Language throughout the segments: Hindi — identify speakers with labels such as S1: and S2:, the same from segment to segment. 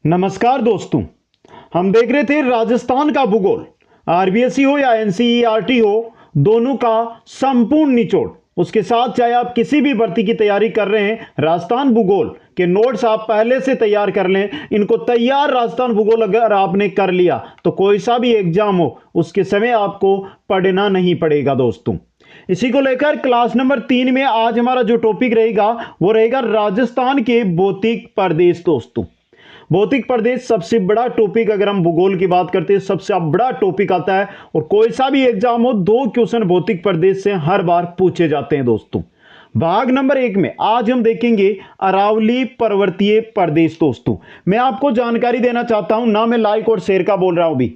S1: नमस्कार दोस्तों। हम देख रहे थे राजस्थान का भूगोल, आरबीएससी हो या एनसीईआरटी हो, दोनों का संपूर्ण निचोड़। उसके साथ चाहे आप किसी भी भर्ती की तैयारी कर रहे हैं, राजस्थान भूगोल के नोट्स आप पहले से तैयार कर लें। इनको तैयार राजस्थान भूगोल अगर आपने कर लिया तो कोई सा भी एग्जाम हो उसके समय आपको पढ़ना नहीं पड़ेगा दोस्तों। इसी को लेकर क्लास नंबर 3 में आज हमारा जो टॉपिक रहेगा वो रहेगा राजस्थान के भौतिक प्रदेश दोस्तों। भौतिक प्रदेश सबसे बड़ा टॉपिक, अगर हम भूगोल की बात करते हैं सबसे बड़ा टॉपिक आता है और कोई सा भी एग्जाम हो 2 क्वेश्चन भौतिक प्रदेश से हर बार पूछे जाते हैं दोस्तों। भाग नंबर 1 में आज हम देखेंगे अरावली पर्वतीय प्रदेश दोस्तों। मैं आपको जानकारी देना चाहता हूं, ना मैं लाइक और शेयर का बोल रहा हूं भी।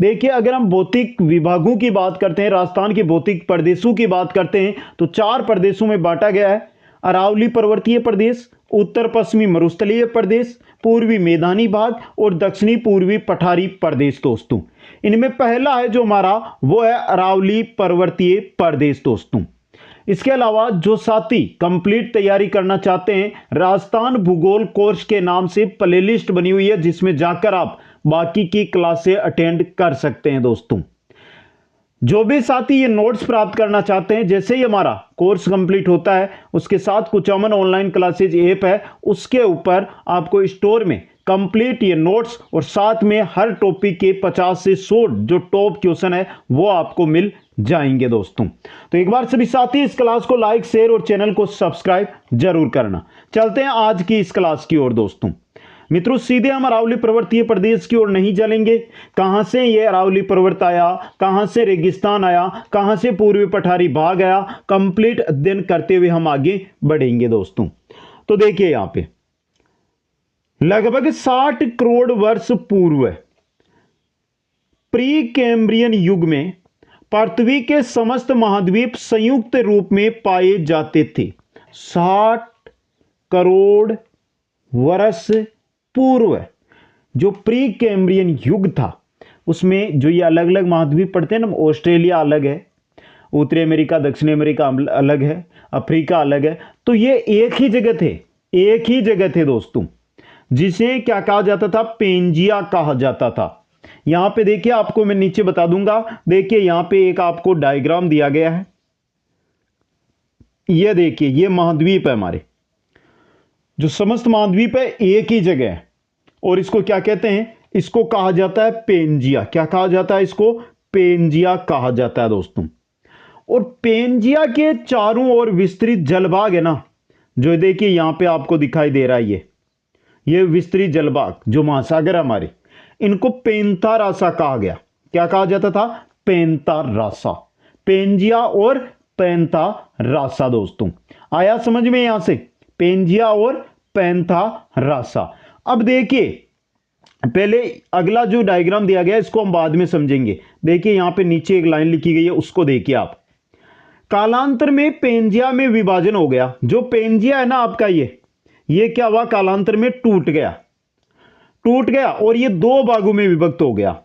S1: देखिए, अगर हम भौतिक विभागों की बात करते हैं, राजस्थान के भौतिक प्रदेशों की बात करते हैं तो 4 प्रदेशों में बांटा गया है। अरावली पर्वतीय प्रदेश, उत्तर पश्चिमी मरुस्थलीय प्रदेश, पूर्वी मैदानी भाग और दक्षिणी पूर्वी पठारी प्रदेश दोस्तों। इनमें पहला है जो हमारा वो है अरावली पर्वतीय प्रदेश दोस्तों। इसके अलावा जो साथी कंप्लीट तैयारी करना चाहते हैं, राजस्थान भूगोल कोर्स के नाम से प्लेलिस्ट बनी हुई है जिसमें जाकर आप बाकी की क्लासें अटेंड कर सकते हैं दोस्तों। जो भी साथी ये नोट्स प्राप्त करना चाहते हैं, जैसे ही हमारा कोर्स कंप्लीट होता है उसके साथ कुछ अमन ऑनलाइन क्लासेज ऐप है, उसके ऊपर आपको स्टोर में कंप्लीट ये नोट्स और साथ में हर टॉपिक के 50 से 100 जो टॉप क्वेश्चन है वो आपको मिल जाएंगे दोस्तों। तो एक बार सभी साथी इस क्लास को लाइक, शेयर और चैनल को सब्सक्राइब जरूर करना। चलते हैं आज की इस क्लास की ओर दोस्तों। मित्रों, सीधे हम अरावली पर्वतीय प्रदेश की ओर नहीं चलेंगे। कहां से ये अरावली पर्वत आया, कहां से रेगिस्तान आया, कहां से पूर्वी पठारी भाग आया, कंप्लीट अध्ययन करते हुए हम आगे बढ़ेंगे दोस्तों। तो देखिए, यहां पे लगभग 60 करोड़ वर्ष पूर्व प्री कैम्ब्रियन युग में पृथ्वी के समस्त महाद्वीप संयुक्त रूप में पाए जाते थे। 60 करोड़ वर्ष पूर्व जो प्री कैम्ब्रियन युग था उसमें जो ये अलग अलग महाद्वीप पड़ते हैं ना, ऑस्ट्रेलिया अलग है, उत्तरी अमेरिका दक्षिणी अमेरिका अलग है, अफ्रीका अलग है, तो ये एक ही जगह थे दोस्तों, जिसे क्या कहा जाता था, पेंजिया कहा जाता था। यहां पे देखिए, आपको मैं नीचे बता दूंगा। देखिए यहां पे एक आपको डायग्राम दिया गया है, ये देखिए, ये महाद्वीप है हमारे, जो समस्त महाद्वीप है एक ही जगह है और इसको क्या कहते हैं, इसको कहा जाता है पेंजिया। क्या कहा जाता है इसको? पेंजिया कहा जाता है दोस्तों। और पेंजिया के चारों ओर विस्तृत जलभाग है ना, जो देखिए यहां पे आपको दिखाई दे रहा है, ये विस्तृत जलभाग जो महासागर हमारे, इनको पेंतारासा कहा गया। क्या कहा जाता था? पेंतारासा। पेंजिया और पेंतारासा दोस्तों। आया समझ में यहां से? पेंजिया और पेंतारासा। अब देखिए, पहले अगला जो डायग्राम दिया गया इसको हम बाद में समझेंगे। देखिए यहां पे नीचे एक लाइन लिखी गई है, उसको देखिए आप। कालांतर में पेंजिया में विभाजन हो गया। जो पेंजिया है ना आपका, ये क्या हुआ, कालांतर में टूट गया और ये 2 भागों में विभक्त हो गया।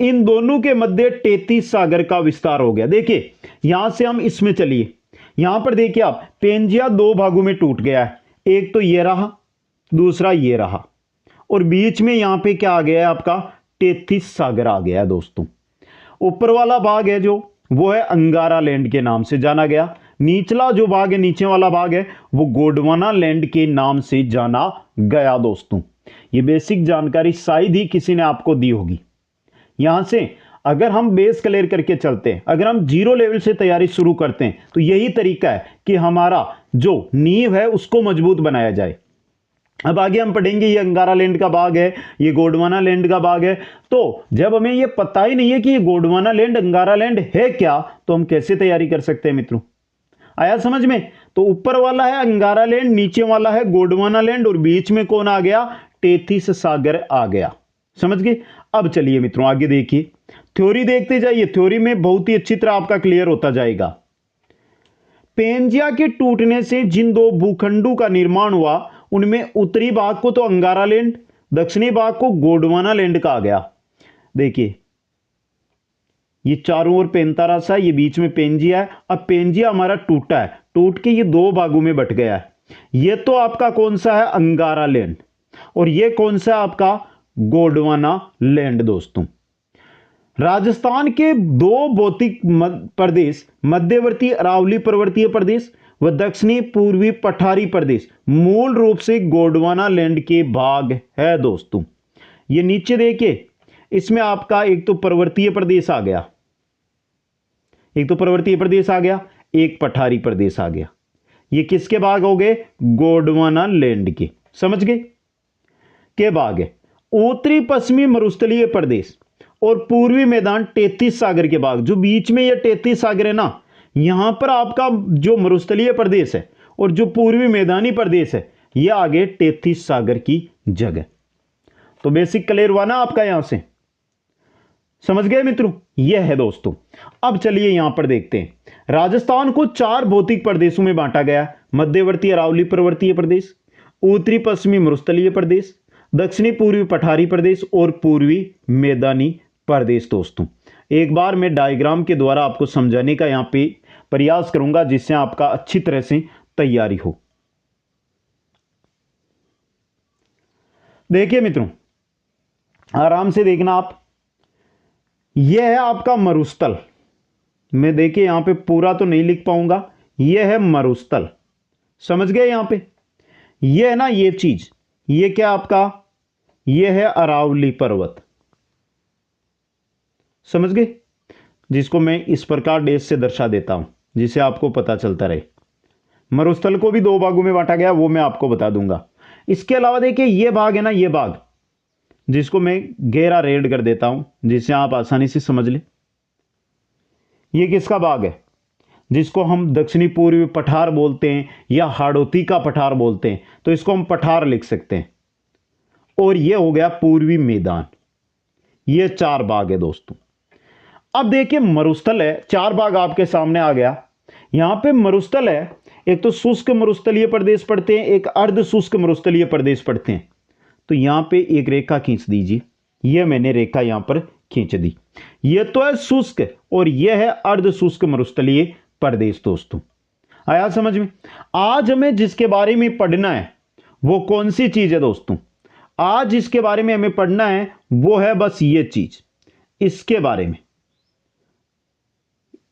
S1: इन दोनों के मध्य 33 सागर का विस्तार हो गया। देखिए यहां से हम इसमें चलिए, यहां पर देखिए आप, पेंजिया 2 भागों में टूट गया है। एक तो ये रहा, दूसरा ये रहा, और बीच में यहां पे क्या आ गया है आपका, 33 सागर आ गया है दोस्तों। ऊपर वाला भाग है जो, वो है अंगारा लैंड के नाम से जाना गया। निचला जो भाग है, नीचे वाला भाग है, वो गोंडवाना लैंड के नाम से जाना गया दोस्तों। ये बेसिक जानकारी शायद ही किसी ने आपको दी होगी। यहां से अगर हम बेस क्लियर करके चलते हैं, अगर हम 0 लेवल से तैयारी शुरू करते हैं तो यही तरीका है कि हमारा जो नींव है उसको मजबूत बनाया जाए। अब आगे हम पढ़ेंगे, ये अंगारा लैंड का भाग है, ये गोंडवाना लैंड का भाग है। तो जब हमें ये पता ही नहीं है कि ये गोंडवाना लैंड अंगारा लैंड है क्या, तो हम कैसे तैयारी कर सकते हैं मित्रों? आया समझ में? तो ऊपर वाला है अंगारा लैंड, नीचे वाला है गोंडवाना लैंड और बीच में कौन आ गया, 33 सागर आ गया। समझ गए? अब चलिए मित्रों आगे देखिए, थ्योरी देखते जाइए। थ्योरी में बहुत ही अच्छी तरह आपका क्लियर होता जाएगा। पेंजिया के टूटने से जिन 2 भूखंडों का निर्माण हुआ उनमें उत्तरी भाग को तो अंगारा लैंड, दक्षिणी भाग को गोंडवाना लैंड कहा गया। देखिए ये चारों ओर पेंतारासा, ये बीच में पेंजिया है। अब पेंजिया हमारा टूटा है, टूट के ये 2 भागों में बट गया है। ये तो आपका कौन सा है, अंगारा लैंड, और ये कौन सा आपका गोंडवाना लैंड दोस्तों। राजस्थान के दो भौतिक प्रदेश, मध्यवर्ती अरावली पर्वतीय प्रदेश व दक्षिणी पूर्वी पठारी प्रदेश, मूल रूप से गोंडवाना लैंड के भाग है दोस्तों। ये नीचे देखिए, इसमें आपका एक तो पर्वतीय प्रदेश आ गया, एक तो पर्वतीय प्रदेश आ गया, एक पठारी प्रदेश आ गया। ये किसके भाग हो गए? गोंडवाना लैंड के। समझ गए? के भाग है। उत्तरी पश्चिमी मरुस्थलीय प्रदेश और पूर्वी मैदान 33 सागर के भाग। जो बीच में ये 33 सागर है ना, यहां पर आपका जो मरुस्थलीय प्रदेश है और जो पूर्वी मैदानी प्रदेश है, ये आगे 33 सागर की जगह। तो बेसिक क्लियर हुआ ना आपका? यहां से समझ गए मित्रों? यह है दोस्तों। अब चलिए यहां पर देखते हैं। राजस्थान को 4 भौतिक प्रदेशों में बांटा गया। मध्यवर्ती अरावली पर्वतीय प्रदेश, उत्तरी पश्चिमी मरुस्थलीय प्रदेश, दक्षिणी पूर्वी पठारी प्रदेश और पूर्वी मैदानी प्रदेश दोस्तों। एक बार मैं डायग्राम के द्वारा आपको समझाने का यहां पे प्रयास करूंगा, जिससे आपका अच्छी तरह से तैयारी हो। देखिए मित्रों, आराम से देखना आप। यह है आपका मरुस्थल। मैं देखिए यहां पे पूरा तो नहीं लिख पाऊंगा। यह है मरुस्थल। समझ गए? यहां पे यह है ना, ये चीज, ये क्या आपका? यह है अरावली पर्वत। समझ गए? जिसको मैं इस प्रकार डैश से दर्शा देता हूं, जिसे आपको पता चलता रहे। मरुस्थल को भी 2 भागों में बांटा गया, वो मैं आपको बता दूंगा। इसके अलावा देखिए, यह भाग है ना, यह भाग, जिसको मैं गहरा रेड कर देता हूं, जिससे आप आसानी से समझ लें। यह किसका भाग है? जिसको हम दक्षिणी पूर्वी पठार बोलते हैं या हाड़ौती का पठार बोलते हैं, तो इसको हम पठार लिख सकते हैं। और यह हो गया पूर्वी मैदान। ये 4 भाग है दोस्तों। अब देखिए, मरुस्थल है, 4 भाग आपके सामने आ गया। यहां पे मरुस्थल है, एक तो शुष्क मरुस्थलीय प्रदेश पढ़ते हैं, एक अर्ध शुष्क मरुस्थलीय प्रदेश पढ़ते हैं। तो यहां पे एक रेखा खींच दीजिए। यह मैंने रेखा यहां पर खींच दी। यह तो है शुष्क और यह है अर्ध शुष्क मरुस्थलीय प्रदेश दोस्तों। आया समझ में? आज हमें जिसके बारे में पढ़ना है वो कौन सी चीज है दोस्तों? आज जिसके बारे में हमें पढ़ना है वो है बस ये चीज, इसके बारे में,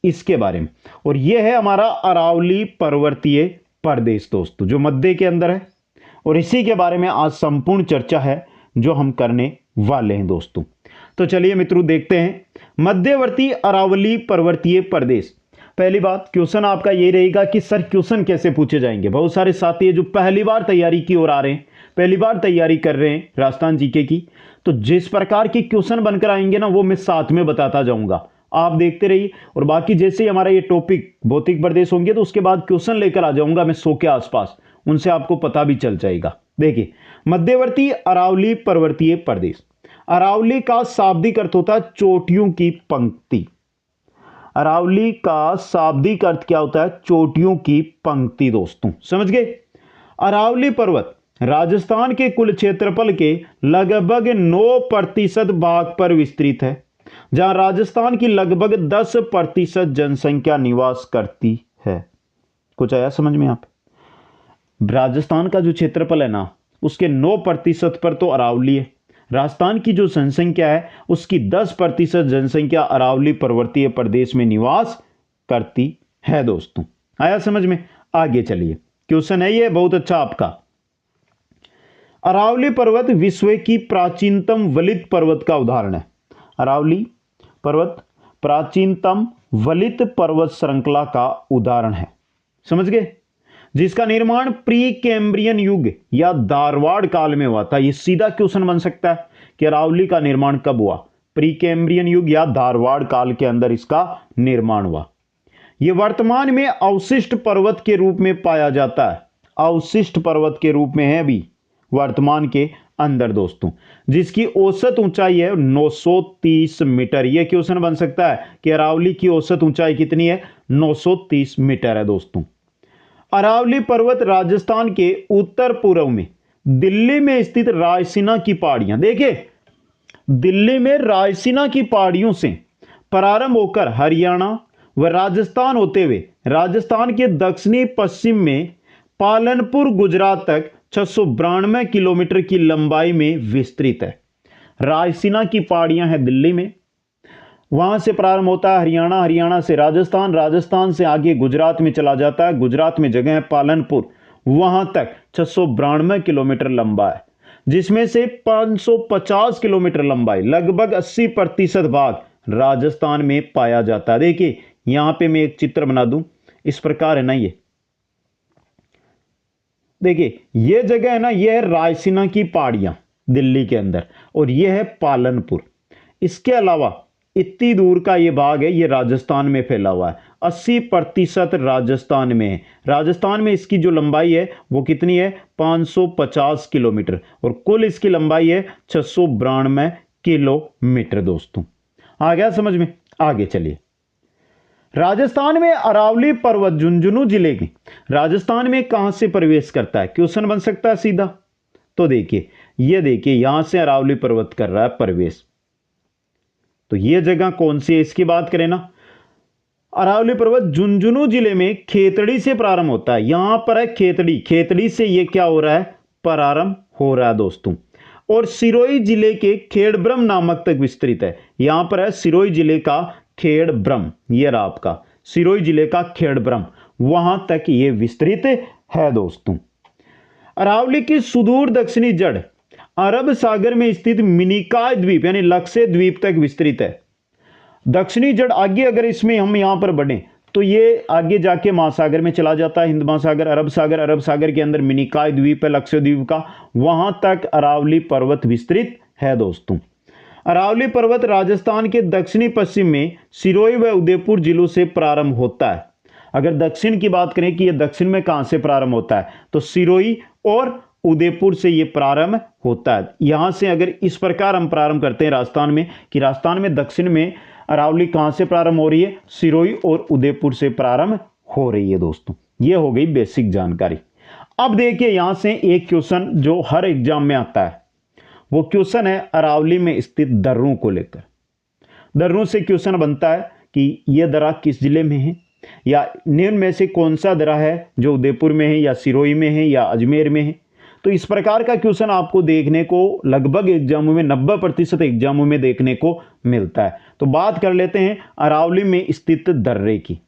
S1: इसके बारे में। और यह है हमारा अरावली पर्वतीय प्रदेश दोस्तों, जो मध्य के अंदर है। और इसी के बारे में आज संपूर्ण चर्चा है जो हम करने वाले हैं दोस्तों। तो चलिए मित्रों, देखते हैं मध्यवर्ती अरावली पर्वतीय प्रदेश। पहली बात, क्वेश्चन आपका ये रहेगा कि सर क्वेश्चन कैसे पूछे जाएंगे। बहुत सारे साथी है जो पहली बार तैयारी की ओर आ रहे हैं, पहली बार तैयारी कर रहे हैं राजस्थान जीके की, तो जिस प्रकार के क्वेश्चन बनकर आएंगे ना, वो मैं साथ में बताता जाऊंगा, आप देखते रहिए। और बाकी जैसे ही हमारा ये टॉपिक भौतिक प्रदेश होंगे, तो उसके बाद क्वेश्चन लेकर आ जाऊंगा मैं 100 के आसपास, उनसे आपको पता भी चल जाएगा। देखिए, मध्यवर्ती अरावली पर्वतीय प्रदेश। अरावली का शाब्दिक अर्थ होता है चोटियों की पंक्ति। अरावली का शाब्दिक अर्थ क्या होता है? चोटियों की पंक्ति दोस्तों। समझ गए? अरावली पर्वत राजस्थान के कुल क्षेत्रफल के लगभग 9% भाग पर विस्तृत है, जहां राजस्थान की लगभग 10% जनसंख्या निवास करती है। कुछ आया समझ में? आप राजस्थान का जो क्षेत्रफल है ना, उसके 9% पर तो अरावली है। राजस्थान की जो जनसंख्या है उसकी 10% जनसंख्या अरावली पर्वतीय प्रदेश में निवास करती है दोस्तों। आया समझ में? आगे चलिए, क्वेश्चन है ये बहुत अच्छा आपका। अरावली पर्वत विश्व की प्राचीनतम वलित पर्वत का उदाहरण है। अरावली पर्वत प्राचीनतम वलित पर्वत श्रृंखला का उदाहरण है। समझ गए? जिसका निर्माण प्री कैम्ब्रियन युग या धारवाड़ काल में हुआ था। यह सीधा क्वेश्चन बन सकता है कि अरावली का निर्माण कब हुआ? प्री कैम्ब्रियन युग या धारवाड़ काल के अंदर इसका निर्माण हुआ। यह वर्तमान में अवशिष्ट पर्वत के रूप में पाया जाता है। अवशिष्ट पर्वत के रूप में है भी वर्तमान के अंदर दोस्तों, जिसकी औसत ऊंचाई है 930 मीटर। यह क्वेश्चन बन सकता है कि अरावली की औसत ऊंचाई कितनी है? 930 मीटर है दोस्तों। अरावली पर्वत राजस्थान के उत्तर पूर्व में दिल्ली में स्थित रायसीना की पहाड़ियां, देखिए दिल्ली में रायसीना की पहाड़ियों से प्रारंभ होकर हरियाणा व राजस्थान होते हुए राजस्थान के दक्षिणी पश्चिम में पालनपुर गुजरात तक 692 किलोमीटर की लंबाई में विस्तृत है। रायसीना की पहाड़ियां हैं दिल्ली में, वहां से प्रारंभ होता है हरियाणा, हरियाणा से राजस्थान, राजस्थान से आगे गुजरात में चला जाता है, गुजरात में जगह है पालनपुर, वहां तक 692 किलोमीटर लंबा है, जिसमें से 550 किलोमीटर लंबाई, लगभग 80% भाग राजस्थान में पाया जाता है। देखिए यहां पे मैं एक चित्र बना दूं, इस प्रकार है ना, ये देखिए ये जगह है ना, ये है रायसीना की पहाड़ियां दिल्ली के अंदर, और ये है पालनपुर। इसके अलावा इतनी दूर का ये भाग है, ये राजस्थान में फैला हुआ है, 80% राजस्थान में है। राजस्थान में इसकी जो लंबाई है वो कितनी है, 550 किलोमीटर, और कुल इसकी लंबाई है 692 किलोमीटर। दोस्तों आ गया समझ में? आगे चलिए। राजस्थान में अरावली पर्वत झुंझुनू जिले की, राजस्थान में कहां से प्रवेश करता है, क्वेश्चन बन सकता है सीधा। तो देखिए ये देखिए यहां से अरावली पर्वत कर रहा है प्रवेश, तो ये जगह कौन सी है, इसकी बात करें ना, अरावली पर्वत झुंझुनू जिले में खेतड़ी से प्रारंभ होता है। यहां पर है खेतड़ी, खेतड़ी से ये क्या हो रहा है, प्रारंभ हो रहा है दोस्तों, और सिरोही जिले के खेड़ब्रह्म नामक तक विस्तृत है। यहां पर है सिरोही जिले का खेड़ब्रह्म, ये रहा आपका सिरोही जिले का खेड़ब्रह्म, वहां तक ये विस्तृत है दोस्तों। अरावली की सुदूर दक्षिणी जड़ अरब सागर में स्थित मिनिकॉय द्वीप यानी लक्ष्य द्वीप तक विस्तृत है। दक्षिणी जड़ आगे अगर इसमें हम यहां पर बढ़े तो ये आगे जाके महासागर में चला जाता है, हिंद महासागर, अरब सागर के अंदर मिनिकॉय द्वीप है लक्ष्य द्वीप का, वहां तक अरावली पर्वत विस्तृत है दोस्तों। अरावली पर्वत राजस्थान के दक्षिणी पश्चिम में सिरोही व उदयपुर जिलों से प्रारंभ होता है। अगर दक्षिण की बात करें कि यह दक्षिण में कहां से प्रारंभ होता है, तो सिरोही और उदयपुर से यह प्रारंभ होता है। यहां से अगर इस प्रकार हम प्रारंभ करते हैं राजस्थान में, कि राजस्थान में दक्षिण में अरावली कहां से प्रारंभ हो रही है, सिरोही और उदयपुर से प्रारंभ हो रही है दोस्तों। यह हो गई बेसिक जानकारी। अब देखिए यहां से एक क्वेश्चन जो हर एग्जाम में आता है, वो क्वेश्चन है अरावली में स्थित दर्रों को लेकर। दर्रों से क्वेश्चन बनता है कि यह दर्रा किस जिले में है, या निम्न में से कौन सा दर्रा है जो उदयपुर में है या सिरोही में है या अजमेर में है। तो इस प्रकार का क्वेश्चन आपको देखने को लगभग एग्जामों में 90% एग्जामों में देखने को मिलता है। तो बात कर लेते हैं अरावली में स्थित दर्रे की।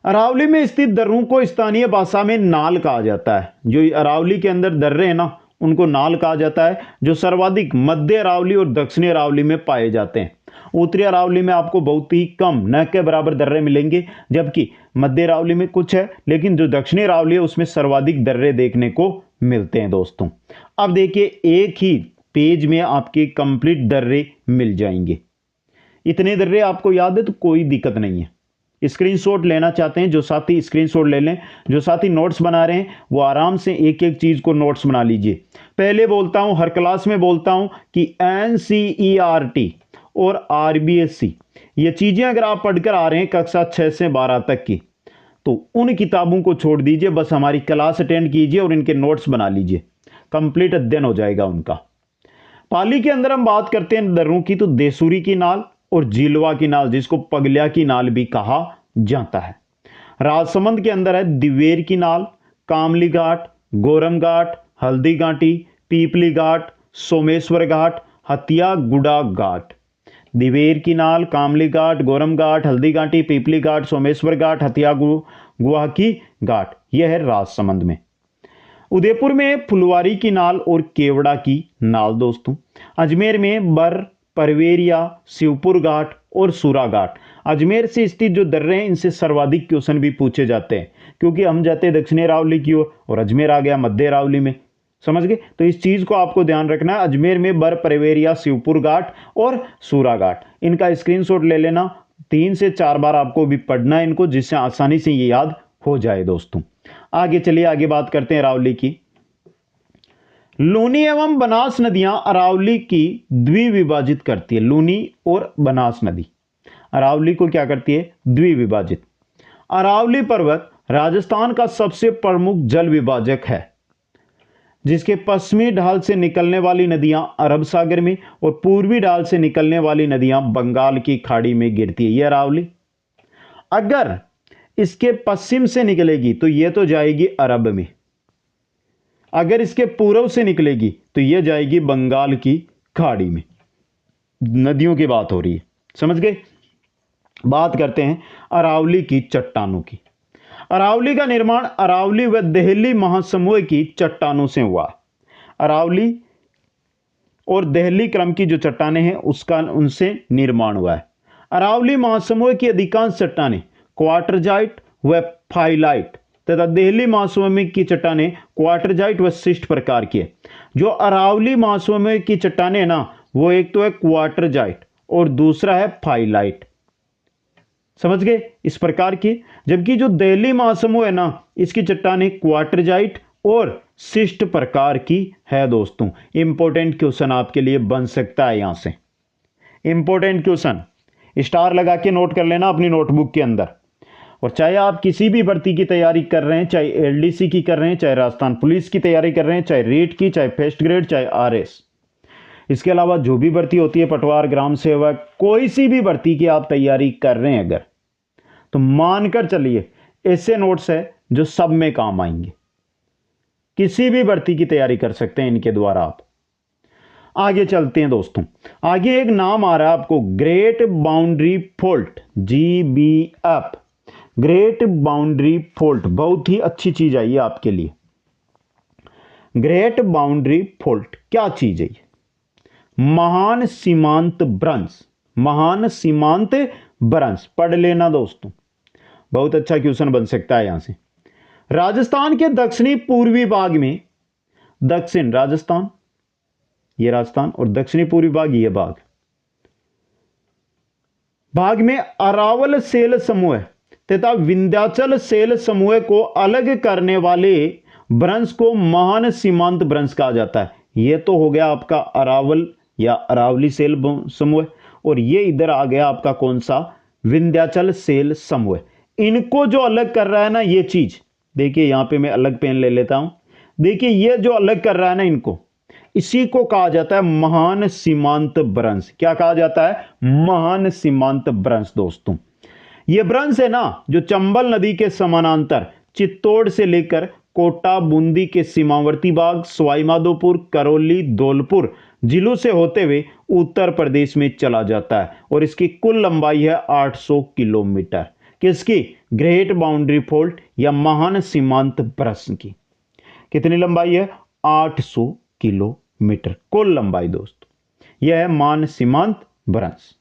S1: अरावली में स्थित दर्रों को स्थानीय भाषा में नाल कहा जाता है। जो अरावली के अंदर दर्रे हैं ना, उनको नाल कहा जाता है, जो सर्वाधिक मध्य अरावली और दक्षिणी अरावली में पाए जाते हैं। उत्तरी अरावली में आपको बहुत ही कम, न के बराबर दर्रे मिलेंगे, जबकि मध्य अरावली में कुछ है, लेकिन जो दक्षिणी अरावली है उसमें सर्वाधिक दर्रे देखने को मिलते हैं दोस्तों। अब देखिए एक ही पेज में आपके कंप्लीट दर्रे मिल जाएंगे। इतने दर्रे आपको याद है तो कोई दिक्कत नहीं है। स्क्रीनशॉट लेना चाहते हैं जो साथी स्क्रीनशॉट ले लें, जो साथी नोट्स बना रहे हैं वो आराम से एक एक चीज को नोट्स बना लीजिए। पहले बोलता हूं, हर क्लास में बोलता हूं कि NCERT और RBSC ये चीजें अगर आप पढ़कर आ रहे हैं कक्षा 6 से 12 तक की, तो उन किताबों को छोड़ दीजिए, बस हमारी क्लास अटेंड कीजिए और इनके नोट्स बना लीजिए, कंप्लीट अध्ययन हो जाएगा उनका। पाली के अंदर हम बात करते हैं दर्रों की, तो देसूरी की नाल और झीलवा की नाल, जिसको पगलिया की नाल भी कहा जाता है। राजसमंद के अंदर है दिवेर की नाल, कामली घाट, गोरम घाट, हल्दी घाटी, पीपली घाट, सोमेश्वर घाट, हथिया गुड़ा घाट। दिवेर की नाल, कामली घाट, गोरम घाट, हल्दी घाटी, पीपली घाट, सोमेश्वर घाट, हथिया गुहा की घाट, यह है राजसमंद में। उदयपुर में फुलवारी की नाल और केवड़ा की नाल दोस्तों। अजमेर में बर, परवेरिया, शिवपुर घाट और सूरा घाट। अजमेर से स्थित जो दर्रे हैं इनसे सर्वाधिक क्वेश्चन भी पूछे जाते हैं, क्योंकि हम जाते हैं दक्षिणी अरावली की ओर और अजमेर आ गया मध्य अरावली में, समझ गए। तो इस चीज को आपको ध्यान रखना है, अजमेर में बर, परवेरिया, शिवपुर घाट और सूरा घाट। इनका स्क्रीनशॉट ले लेना, 3 से 4 बार आपको भी पढ़ना है इनको, जिससे आसानी से ये याद हो जाए दोस्तों। आगे चलिए, आगे बात करते हैं अरावली की। लूनी एवं बनास नदियां अरावली की द्विविभाजित करती है। लूनी और बनास नदी अरावली को क्या करती है, द्विविभाजित। अरावली पर्वत राजस्थान का सबसे प्रमुख जल विभाजक है, जिसके पश्चिमी ढाल से निकलने वाली नदियां अरब सागर में और पूर्वी ढाल से निकलने वाली नदियां बंगाल की खाड़ी में गिरती है। यह अरावली अगर इसके पश्चिम से निकलेगी तो यह तो जाएगी अरब में, अगर इसके पूर्व से निकलेगी तो ये जाएगी बंगाल की खाड़ी में। नदियों की बात हो रही है, समझ गए। बात करते हैं अरावली की चट्टानों की। अरावली का निर्माण अरावली व देहली महासमुह की चट्टानों से हुआ। अरावली और देहली क्रम की जो चट्टानें हैं उसका उनसे निर्माण हुआ है। अरावली महासमुह की अधिकांश चट्टानें क्वार्टरजाइट व फाइलाइट तथा देहली महासमुह की चट्टानें क्वार्टरजाइट व शिष्ट प्रकार की है। जो अरावली महासमुह की चट्टानें है ना, वो एक तो है क्वार्टरजाइट और दूसरा है फाइलाइट, समझ गए, इस प्रकार की। जबकि जो देहली महासमुह है ना, इसकी चट्टानें क्वार्टरजाइट और शिष्ट प्रकार की है। दोस्तों इंपॉर्टेंट क्वेश्चन आपके लिए बन सकता है, यहां से इंपॉर्टेंट क्वेश्चन स्टार लगा के नोट कर लेना अपनी नोटबुक के अंदर। और चाहे आप किसी भी भर्ती की तैयारी कर रहे हैं, चाहे एलडीसी की कर रहे हैं, चाहे राजस्थान पुलिस की तैयारी कर रहे हैं, चाहे रेट की, चाहे फर्स्ट ग्रेड, चाहे आरएस, इसके अलावा जो भी भर्ती होती है, पटवार, ग्राम सेवक, कोई सी भी भर्ती की आप तैयारी कर रहे हैं अगर, तो मानकर चलिए ऐसे नोट्स है जो सब में काम आएंगे। किसी भी भर्ती की तैयारी कर सकते हैं इनके द्वारा आप। आगे चलते हैं दोस्तों। आगे एक नाम आ रहा है आपको, great boundary fault, GBF, great boundary fault. बहुत ही अच्छी चीज आई है आपके लिए। ग्रेट बाउंड्री फॉल्ट क्या चीज है? महान सीमांत भ्रंश, महान सीमांत भ्रंश पढ़ लेना दोस्तों, बहुत अच्छा क्वेश्चन बन सकता है यहां से। राजस्थान के दक्षिणी पूर्वी भाग में, दक्षिण राजस्थान, ये राजस्थान, और दक्षिणी पूर्वी भाग ये भाग में अरावल सेल समूह तथा विंध्याचल सेल समूह को अलग करने वाले भ्रंश को महान सीमांत भ्रंश कहा जाता है। यह तो हो गया आपका अरावल या अरावली सेल समूह, और ये इधर आ गया आपका कौन सा, विंध्याचल सेल समूह। इनको जो अलग कर रहा है ना ये चीज, देखिए यहां पे मैं अलग पेन ले लेता हूं, देखिए ये जो अलग कर रहा है ना इनको, इसी को कहा जाता है महान सीमांत भ्रंश। क्या कहा जाता है? महान सीमांत भ्रंश। दोस्तों ये भ्रंश है ना जो चंबल नदी के समानांतर चित्तौड़ से लेकर कोटा, बूंदी के सीमावर्ती भाग, सवाई माधोपुर, करौली, धौलपुर जिलों से होते हुए उत्तर प्रदेश में चला जाता है, और इसकी कुल लंबाई है 800 किलोमीटर। किसकी? ग्रेट बाउंड्री फॉल्ट या महान सीमांत भ्रंश की कितनी लंबाई है? 800 किलोमीटर कुल लंबाई दोस्तों, यह है महान सीमांत भ्रंश।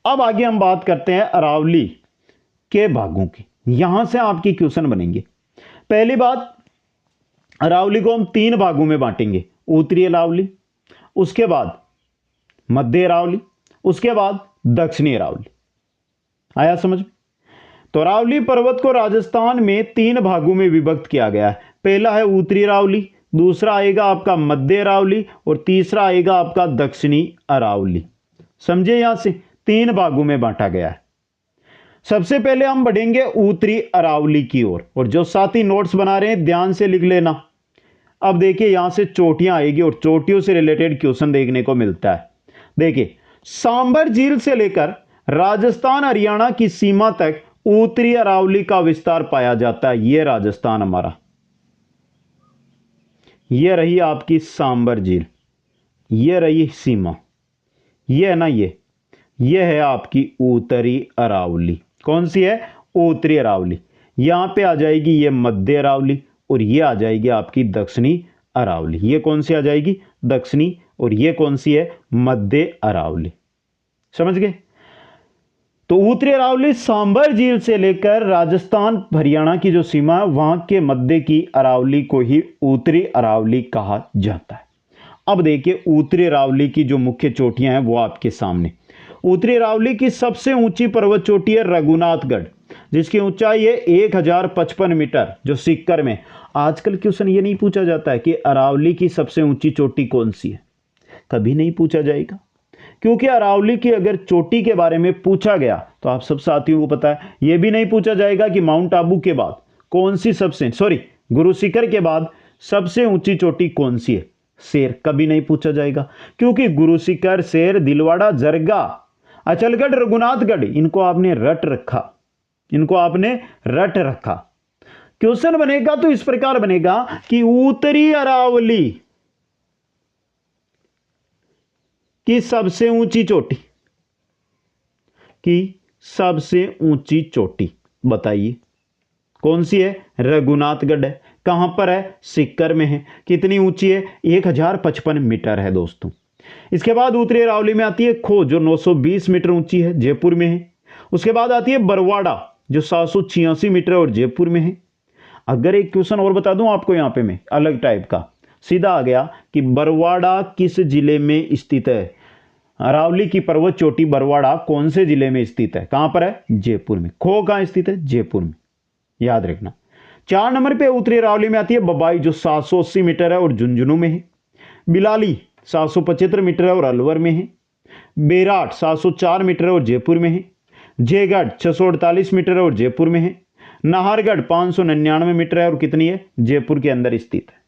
S1: अब आगे हम बात करते हैं अरावली के भागों की। यहां से आपकी क्वेश्चन बनेंगे। पहली बात, अरावली को हम 3 भागों में बांटेंगे, उत्तरी अरावली, उसके बाद मध्य अरावली, उसके बाद दक्षिणी अरावली। आया समझ में? तो अरावली पर्वत को राजस्थान में 3 भागों में विभक्त किया गया है। पहला है उत्तरी अरावली, दूसरा आएगा आपका मध्य अरावली, और तीसरा आएगा आपका दक्षिणी अरावली। समझे? यहां से 3 भागों में बांटा गया है। सबसे पहले हम बढ़ेंगे उत्तरी अरावली की ओर, और जो साथी नोट्स बना रहे हैं ध्यान से लिख लेना। अब देखिए यहां से चोटियां आएगी और चोटियों से रिलेटेड क्वेश्चन देखने को मिलता है। देखिए सांबर झील से लेकर राजस्थान हरियाणा की सीमा तक उत्तरी अरावली का विस्तार पाया जाता है। यह राजस्थान हमारा, यह रही आपकी सांबर झील, यह रही सीमा, यह है ना, यह है आपकी उत्तरी अरावली। कौन सी है? उत्तरी अरावली। यहां पे आ जाएगी ये मध्य अरावली, और ये आ जाएगी आपकी दक्षिणी अरावली। ये कौन सी आ जाएगी? दक्षिणी, और ये कौन सी है? मध्य अरावली। समझ गए? तो उत्तरी अरावली सांबर झील से लेकर राजस्थान हरियाणा की जो सीमा है वहां के मध्य की अरावली को ही उत्तरी अरावली कहा जाता है। अब देखिए उत्तरी अरावली की जो मुख्य चोटियां हैं वो आपके सामने। उत्तरी अरावली की सबसे ऊंची पर्वत चोटी है रघुनाथगढ़, जिसकी ऊंचाई है 1055 मीटर, जो सीकर में। आजकल क्वेश्चन ये नहीं पूछा जाता है कि अरावली की सबसे ऊंची चोटी कौन सी है, कभी नहीं पूछा जाएगा, क्योंकि अरावली की अगर चोटी के बारे में पूछा गया तो आप सब साथियों को पता है, यह भी नहीं पूछा जाएगा कि माउंट आबू के बाद कौन सी गुरु शिखर के बाद सबसे ऊंची चोटी कौन सी है। शेर कभी नहीं पूछा जाएगा, क्योंकि गुरु शिखर, शेर, दिलवाड़ा, जरगा, अचलगढ़, रघुनाथगढ़, इनको आपने रट रखा। क्वेश्चन बनेगा तो इस प्रकार बनेगा कि उत्तरी अरावली की सबसे ऊंची चोटी, की सबसे ऊंची चोटी बताइए कौन सी है? रघुनाथगढ़ है। कहां पर है? सीकर में है। कितनी ऊंची है? 1055 मीटर है दोस्तों। इसके बाद उत्तरी अरावली में आती है खो जो 920 मीटर ऊंची है, जयपुर में है। उसके बाद आती है बरवाड़ा जो 786 मीटर और जयपुर में है। अगर एक क्वेश्चन और बता दूं आपको यहां पे मैं अलग टाइप का, सीधा आ गया कि बरवाड़ा किस जिले में स्थित है? अरावली की पर्वत चोटी बरवाड़ा कौन से जिले में स्थित है? कहां पर है? जयपुर में। खो कहां स्थित है? जयपुर में, याद रखना। 4 नंबर पे उत्तरी अरावली में आती है बबाई जो 780 मीटर है और झुंझुनू में है। बिलाली 775 मीटर है और अलवर में है। बेराट 704 मीटर है और जयपुर में है। जयगढ़ 648 मीटर है और जयपुर में है। नाहरगढ़ 599 मीटर है और कितनी है? जयपुर के अंदर स्थित है।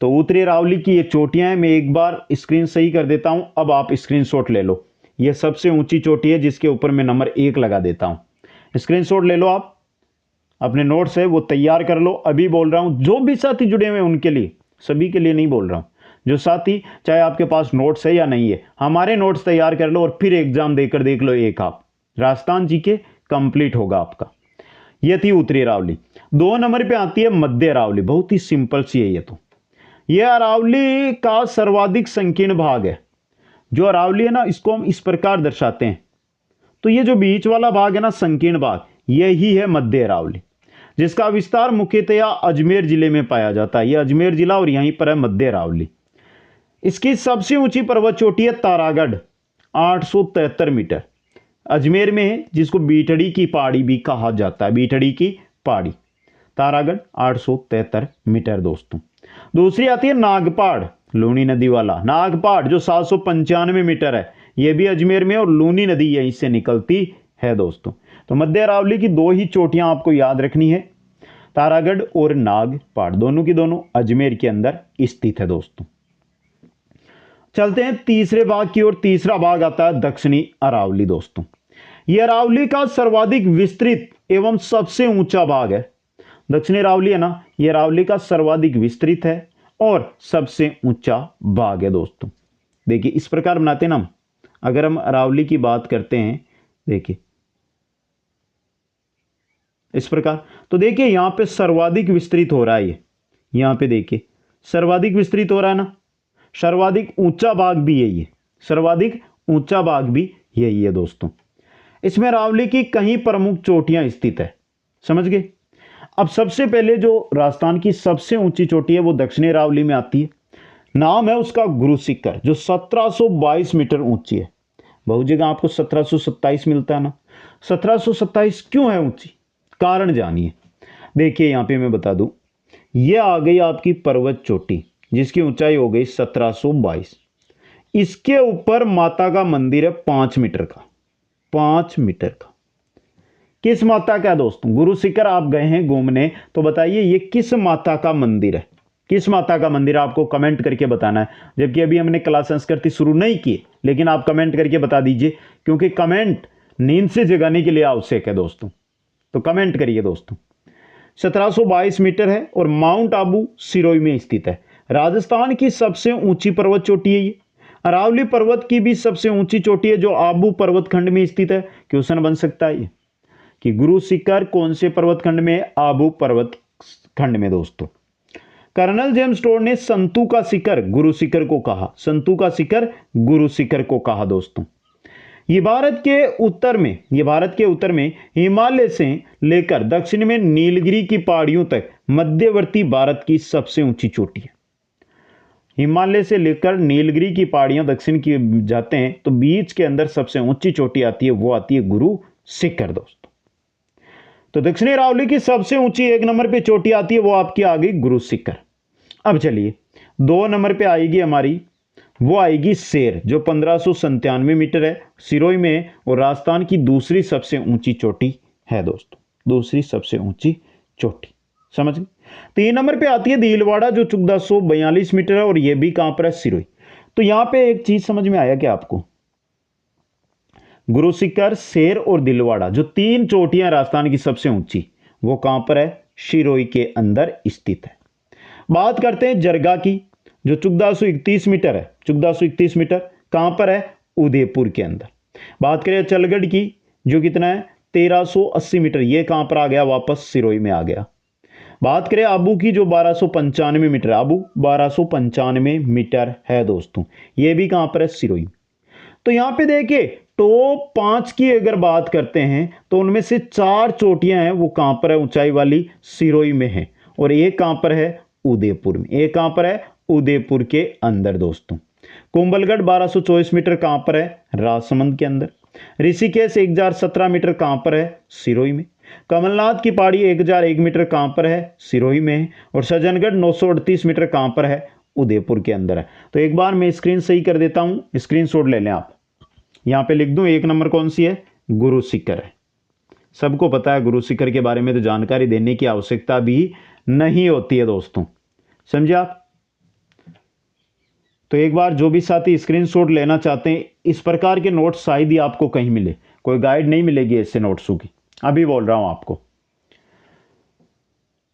S1: तो उत्तरी अरावली की ये चोटियां हैं। मैं एक बार स्क्रीन सही कर देता हूं, अब आप स्क्रीनशॉट ले लो। ये सबसे ऊंची चोटी है जिसके ऊपर मैं नंबर 1 लगा देता हूं। स्क्रीनशॉट ले लो, आप अपने नोट्स है वो तैयार कर लो। अभी बोल रहा हूं जो भी साथी जुड़े हुए उनके लिए, सभी के लिए नहीं बोल रहा हूं। जो साथी चाहे आपके पास नोट्स है या नहीं है, हमारे नोट्स तैयार कर लो और फिर एग्जाम देकर देख लो। एक आप राजस्थान जी के कंप्लीट होगा आपका। यह थी उत्तरी अरावली। 2 नंबर पे आती है मध्य अरावली। बहुत ही सिंपल सी है ये तो। यह अरावली का सर्वाधिक संकीर्ण भाग है। जो अरावली है ना, इसको हम इस प्रकार दर्शाते हैं। तो ये जो बीच वाला भाग है ना, संकीर्ण भाग, यही है मध्य अरावली, जिसका विस्तार मुख्यतया अजमेर जिले में पाया जाता है। यह अजमेर जिला और यहीं पर है मध्य अरावली। इसकी सबसे ऊंची पर्वत चोटी है तारागढ़ 873 मीटर, अजमेर में है, जिसको बीठड़ी की पहाड़ी भी कहा जाता है। बीठड़ी की पहाड़ी, तारागढ़ 873 मीटर दोस्तों। दूसरी आती है नागपाड़, लूनी नदी वाला नागपाड़ जो 795 मीटर है। यह भी अजमेर में और लूनी नदी यहीं से निकलती है दोस्तों। तो मध्य अरावली की 2 ही चोटियां आपको याद रखनी है, तारागढ़ और नागपाड़, दोनों की दोनों अजमेर के अंदर स्थित है दोस्तों। चलते हैं तीसरे भाग की ओर। तीसरा भाग आता है दक्षिणी अरावली दोस्तों। यह अरावली का सर्वाधिक विस्तृत एवं सबसे ऊंचा भाग है। दक्षिणी अरावली है ना, यह अरावली का सर्वाधिक विस्तृत है और सबसे ऊंचा भाग है दोस्तों। देखिए इस प्रकार बनाते हैं ना हम, अगर हम अरावली की बात करते हैं, देखिए इस प्रकार, तो देखिए यहां पे सर्वाधिक विस्तृत हो रहा है। ये यहां पे देखिए सर्वाधिक विस्तृत हो रहा है ना, सर्वाधिक ऊंचा भाग भी यही है, सर्वाधिक ऊंचा भाग भी यही है दोस्तों। इसमें अरावली की कई प्रमुख चोटियां स्थित है, समझ गए। अब सबसे पहले जो राजस्थान की सबसे ऊंची चोटी है वो दक्षिणी अरावली में आती है। नाम है उसका गुरु शिखर जो 1722 मीटर ऊंची है। बहुत जगह आपको 1727 मिलता है ना। 1727 क्यों है ऊंची, कारण जानिए। देखिए यहां पे मैं बता दूं, यह आ गई आपकी पर्वत चोटी जिसकी ऊंचाई हो गई 1722। इसके ऊपर माता का मंदिर है 5 मीटर का, 5 मीटर का। किस माता का है दोस्तों? गुरु शिखर आप गए हैं घूमने, तो बताइए ये किस माता का मंदिर है? किस माता का मंदिर आपको कमेंट करके बताना है। जबकि अभी हमने क्लास संस्कृति शुरू नहीं की, लेकिन आप कमेंट करके बता दीजिए, क्योंकि कमेंट नींद से जगाने के लिए आवश्यक है दोस्तों। तो कमेंट करिए दोस्तों। 1722 मीटर है और माउंट आबू सिरोही में स्थित है। राजस्थान की सबसे ऊंची पर्वत चोटी है ये। अरावली पर्वत की भी सबसे ऊंची चोटी है जो आबू पर्वत खंड में स्थित है। क्वेश्चन बन सकता है ये कि गुरु शिखर कौन से पर्वत खंड में है? आबू पर्वत खंड में दोस्तों। कर्नल जेम्स टोड ने संतू का शिखर गुरु शिखर को कहा, संतू का शिखर गुरु शिखर को कहा दोस्तों। ये भारत के उत्तर में हिमालय से लेकर दक्षिण में नीलगिरी की पहाड़ियों तक मध्यवर्ती भारत की सबसे ऊंची चोटी है। हिमालय से लेकर नीलगिरी की पहाड़ियां दक्षिण की जाते हैं तो बीच के अंदर सबसे ऊंची चोटी आती है, वो आती है गुरु शिखर दोस्तों। तो दक्षिणी अरावली की सबसे ऊंची 1 नंबर पे चोटी आती है, वो आपकी आ गई गुरु शिखर। अब चलिए 2 नंबर पे आएगी हमारी, वो आएगी शेर जो 1597 मीटर है, सिरोही में, और राजस्थान की दूसरी सबसे ऊंची चोटी है दोस्तों, दूसरी सबसे ऊंची चोटी, समझ गए। 3 नंबर पे आती है भीलवाड़ा जो 1442 मीटर है और यह भी कहां पर है? सिरोही। तो यहां पे एक चीज समझ में आया क्या आपको? गुरु शिखर, शेर और दिलवाड़ा जो 3 चोटियां राजस्थान की सबसे ऊंची, वो कहां पर है? सिरोही के अंदर स्थित है। बात करते हैं जरगा की। जो 1431 मीटर है, 1431 मीटर कहां पर है? उदयपुर के अंदर। बात करें अचलगढ़ की, जो कितना है? 1380 मीटर, ये कहां पर आ गया? वापस सिरोही में आ गया। बात करें आबू की, जो 1295 मीटर, आबू 1295 मीटर है दोस्तों, ये भी कहां पर है? सिरोही। तो यहां पे देखिए टॉप 5 की अगर बात करते हैं तो उनमें से 4 चोटियां हैं, वो कहां पर है? ऊंचाई वाली सिरोही में है, और एक कहां पर है? उदयपुर में। एक कहां पर है? उदयपुर के अंदर दोस्तों। कुंभलगढ़ 1224 मीटर कहां पर है? राजसमंद के अंदर। ऋषिकेश 1017 मीटर कहां पर है? सिरोही में। कमलनाथ की पहाड़ी 1001 मीटर कहां पर है? सिरोही में है। और सज्जनगढ़ 938 मीटर कहां पर है? उदयपुर के अंदर है। तो एक बार मैं स्क्रीन सही कर देता हूं, स्क्रीनशॉट ले लें आप। यहां पे लिख दूं, 1 नंबर कौन सी है? गुरु शिखर है। सबको पता है गुरु शिखर के बारे में, तो जानकारी देने की आवश्यकता भी नहीं होती है दोस्तों, समझे आप। तो एक बार जो भी साथी स्क्रीनशॉट लेना चाहते हैं, इस प्रकार के नोट्स शायद ही आपको कहीं मिले, कोई गाइड नहीं मिलेगी ऐसे नोट्सों की, अभी बोल रहा हूं आपको।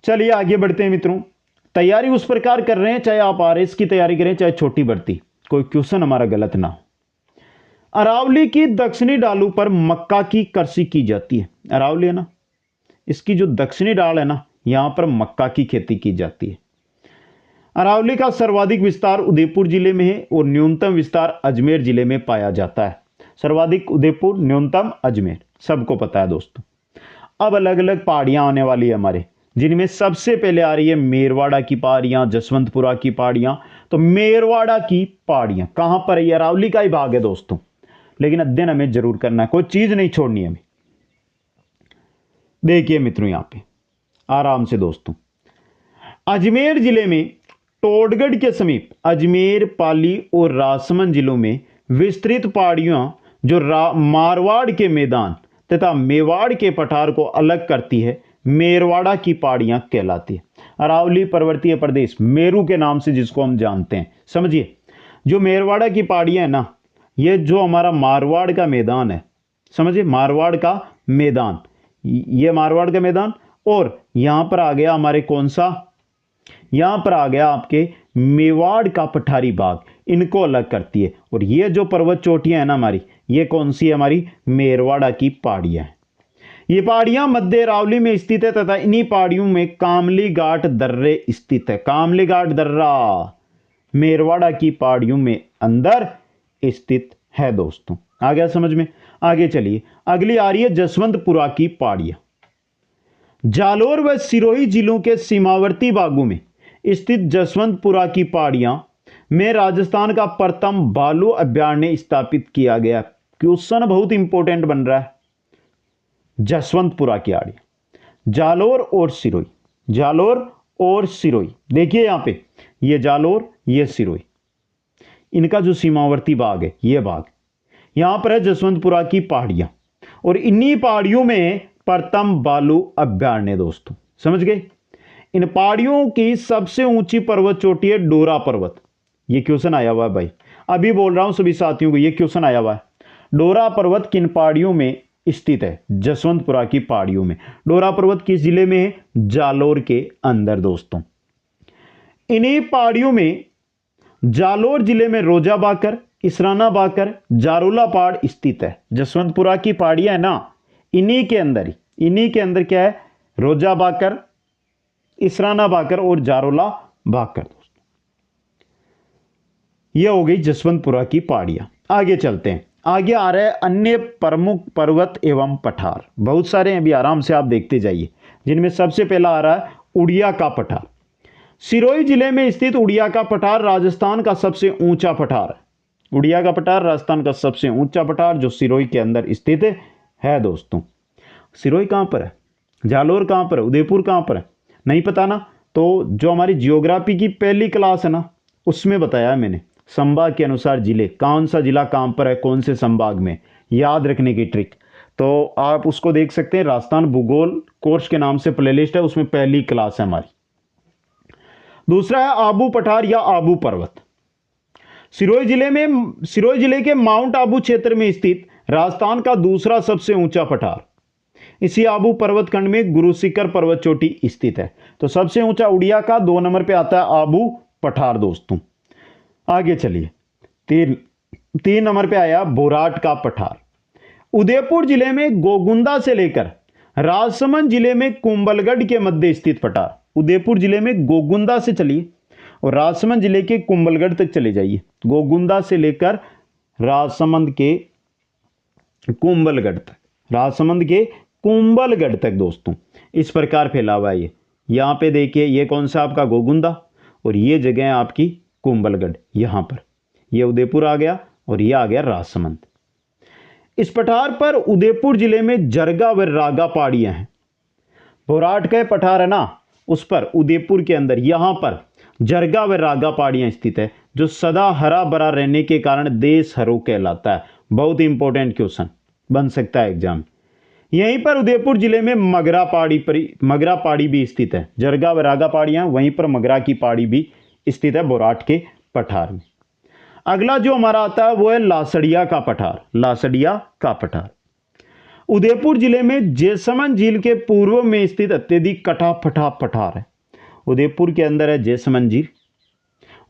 S1: चलिए आगे बढ़ते हैं मित्रों। तैयारी उस प्रकार कर रहे हैं, चाहे आप आरएस की तैयारी करें चाहे छोटी भर्ती, कोई क्वेश्चन हमारा गलत ना हो। अरावली की दक्षिणी डालू पर मक्का की कृषि की जाती है। अरावली है ना, इसकी जो दक्षिणी डाल है ना, यहां पर मक्का की खेती की जाती है। अरावली का सर्वाधिक विस्तार उदयपुर जिले में है और न्यूनतम विस्तार अजमेर जिले में पाया जाता है। सर्वाधिक उदयपुर, न्यूनतम अजमेर, सबको पता है दोस्तों। अब अलग अलग पहाड़ियां आने वाली है हमारे, जिनमें सबसे पहले आ रही है मेरवाड़ा की पहाड़ियां, जसवंतपुरा की पहाड़ियां। तो मेरवाड़ा की पहाड़ियां कहां पर है? ये अरावली का ही भाग है दोस्तों, लेकिन अध्ययन हमें जरूर करना है, कोई चीज नहीं छोड़नी है हमें। देखिए मित्रों यहां पे आराम से दोस्तों, अजमेर जिले में टोडगढ़ के समीप अजमेर, पाली और राजसमंद जिलों में विस्तृत पहाड़ियां जो मारवाड़ के मैदान तथा मेवाड़ के पठार को अलग करती है, मेरवाड़ा की पहाड़ियां कहलाती है। अरावली पर्वतीय प्रदेश, मेरू के नाम से जिसको हम जानते हैं, समझिए। जो मेरवाड़ा की पहाड़ियां है ना, ये जो हमारा मारवाड़ का मैदान है, समझिए, मारवाड़ का मैदान, ये मारवाड़ का मैदान, और यहां पर आ गया हमारे कौन सा? यहां पर आ गया आपके मेवाड़ का पठारी भाग, इनको अलग करती है। और ये जो पर्वत चोटियां है ना हमारी, ये कौन सी है? हमारी मेरवाड़ा की पहाड़ियां हैं। ये पहाड़ियां मध्य अरावली में स्थित है तथा इन्हीं पहाड़ियों में कामली घाट दर्रे स्थित है। कामली घाट दर्रा मेरवाड़ा की पहाड़ियों में अंदर स्थित है दोस्तों। आ गया समझ में? आगे चलिए, अगली आ रही है जसवंतपुरा की पहाड़ियां। जालोर व सिरोही जिलों के सीमावर्ती भागों में स्थित जसवंतपुरा की पहाड़ियां में राजस्थान का प्रथम भालू अभयारण्य स्थापित किया गया। क्वेश्चन बहुत इंपॉर्टेंट बन रहा है। जसवंतपुरा की पहाड़ियां, जालोर और सिरोही, जालोर और सिरोही, देखिए यहां पे ये जालोर, ये सिरोही, इनका जो सीमावर्ती भाग है, ये भाग यहां पर है जसवंतपुरा की पहाड़ियां, और इन्हीं पहाड़ियों में प्रथम भालू अभयारण्य दोस्तों, समझ गए। इन पहाड़ियों की सबसे ऊंची पर्वत चोटी है डोरा पर्वत। ये क्वेश्चन आया हुआ है भाई, अभी बोल रहा हूं सभी साथियों को, ये क्वेश्चन आया हुआ है। डोरा पर्वत किन पहाड़ियों में स्थित है? जसवंतपुरा की पहाड़ियों में। डोरा पर्वत किस जिले में है? जालोर के अंदर दोस्तों। इन्हीं पहाड़ियों में जालोर जिले में रोजा बाकर, इसराना बाकर, जारोला पहाड़ स्थित है। जसवंतपुरा की पहाड़ियां है ना, इन्हीं के अंदर ही, इन्हीं के अंदर क्या है? रोजा बाकर, इसराना बाकर और जारोला बाकर दोस्तों। यह हो गई जसवंतपुरा की पहाड़ियां। आगे चलते हैं, आगे आ रहे हैं अन्य प्रमुख पर्वत एवं पठार। बहुत सारे हैं, अभी आराम से आप देखते जाइए। जिनमें सबसे पहला आ रहा है उड़िया का पठार। सिरोही जिले में स्थित उड़िया का पठार राजस्थान का सबसे ऊंचा पठार है। उड़िया का पठार राजस्थान का सबसे ऊंचा पठार, जो सिरोही के अंदर स्थित है दोस्तों। सिरोही कहां पर है? जालोर कहां पर है? उदयपुर कहां पर है? नहीं पता ना, तो जो हमारी जियोग्राफी की पहली क्लास है ना, उसमें बताया मैंने, संभाग के अनुसार जिले, कौन सा जिला कहां पर है, कौन से संभाग में, याद रखने की ट्रिक। तो आप उसको देख सकते हैं, राजस्थान भूगोल कोर्स के नाम से प्लेलिस्ट है, उसमें पहली क्लास है हमारी। दूसरा है आबू पठार या आबू पर्वत। सिरोही जिले के माउंट आबू क्षेत्र में स्थित राजस्थान का दूसरा सबसे ऊंचा पठार। इसी आबू पर्वत खंड में गुरु शिखर पर्वत चोटी स्थित है। तो सबसे ऊंचा उड़िया का, 2 नंबर पे आता है आबू पठार दोस्तों। आगे चलिए, तीन नंबर पे आया बोराट का पठार। उदयपुर जिले में गोगुंदा से लेकर राजसमंद जिले में कुंभलगढ़ के मध्य स्थित पठार। उदयपुर जिले में गोगुंदा से चलिए और राजसमंद जिले के कुंभलगढ़ तक चले जाइए। गोगुंदा से लेकर राजसमंद के कुंभलगढ़ तक, राजसमंद के कुंभलगढ़ तक दोस्तों इस प्रकार फैला हुआ है। ये यहां पे देखिए, ये कौन सा आपका गोगुंदा और ये जगह है आपकी कुंभलगढ़। यहां पर ये उदयपुर आ गया और ये आ गया राजसमंद। इस पठार पर उदयपुर जिले में जरगा व रागा पहाड़ियां हैं। बोराट का पठार है ना, उस पर उदयपुर के अंदर यहां पर जरगा व रागा पहाड़ियां स्थित है, जो सदा हरा भरा रहने के कारण देश हरो कहलाता है। बहुत इंपॉर्टेंट क्वेश्चन बन सकता है एग्जाम। यहीं पर उदयपुर जिले में मगरा पहाड़ी भी स्थित है। जरगा व रागा पहाड़ियां, वहीं पर मगरा की पहाड़ी भी स्थित है बोराट के पठार में। अगला जो हमारा आता है वो है लासड़िया का पठार। लासड़िया का पठार उदयपुर जिले में जैसमंद झील के पूर्व में स्थित अत्यधिक कटा फटा पठार है। उदयपुर के अंदर है जैसमंद झील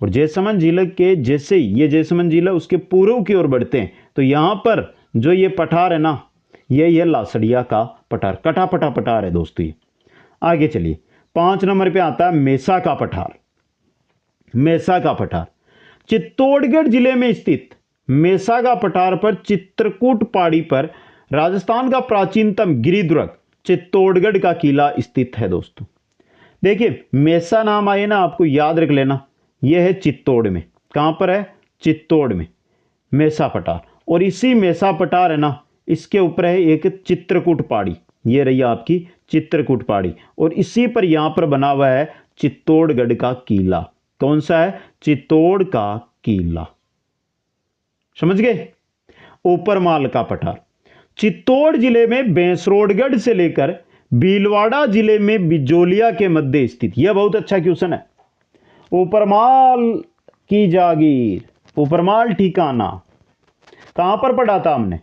S1: और जैसमंद झील के जैसे ये जैसमंद झील है उसके पूर्व की ओर बढ़ते हैं तो यहां पर जो ये पठार है ना, ये लासड़िया का पठार, कटा फटा पठार है दोस्तों ये। आगे चलिए, 5 नंबर पे आता है मेसा का पठार। मेसा का पठार चित्तौड़गढ़ जिले में स्थित मेसा का पठार पर चित्रकूट पहाड़ी पर राजस्थान का प्राचीनतम गिरिदुर्ग चित्तौड़गढ़ का किला स्थित है दोस्तों। देखिए मेसा नाम आए ना, आपको याद रख लेना, यह है चित्तौड़ में। कहां पर है? चित्तौड़ में मेसा पठार। और इसी मेसा पठार है ना, इसके ऊपर है एक चित्रकूट पहाड़ी, ये रही आपकी चित्रकूट पहाड़ी और इसी पर यहां पर बना हुआ है चित्तौड़गढ़ का किला। कौन सा है? चित्तौड़ का किला। समझ गए? ऊपरमाल का पठार चित्तौड़ जिले में बेंसरोडगढ़ से लेकर भीलवाड़ा जिले में बिजोलिया के मध्य स्थित। यह बहुत अच्छा क्वेश्चन है। ऊपरमाल की जागीर, ऊपरमाल ठिकाना कहां पर पढ़ा था हमने?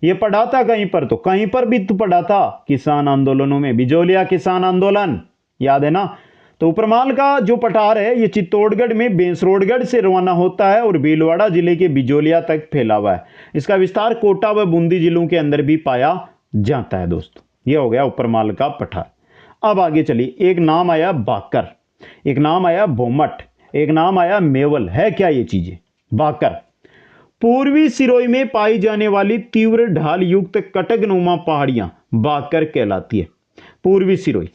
S1: ये पढ़ा था कहीं पर, तो कहीं पर भी तो पढ़ा था किसान आंदोलनों में, बिजोलिया किसान आंदोलन, याद है ना। तो ऊपरमाल का जो पठार है ये चित्तौड़गढ़ में बेंसरोडगढ़ से रवाना होता है और भीलवाड़ा जिले के बिजोलिया तक फैला हुआ है। इसका विस्तार कोटा व बूंदी जिलों के अंदर भी पाया जाता है दोस्तों। ये हो गया ऊपरमाल का पठार। अब आगे चलिए, एक नाम आया बाकर, एक नाम आया बोमट, एक नाम आया मेवल। है क्या ये चीजें? बाकर पूर्वी सिरोही में पाई जाने वाली तीव्र ढाल युक्त कटकनुमा पहाड़ियां बाकर कहलाती है। पूर्वी सिरोही,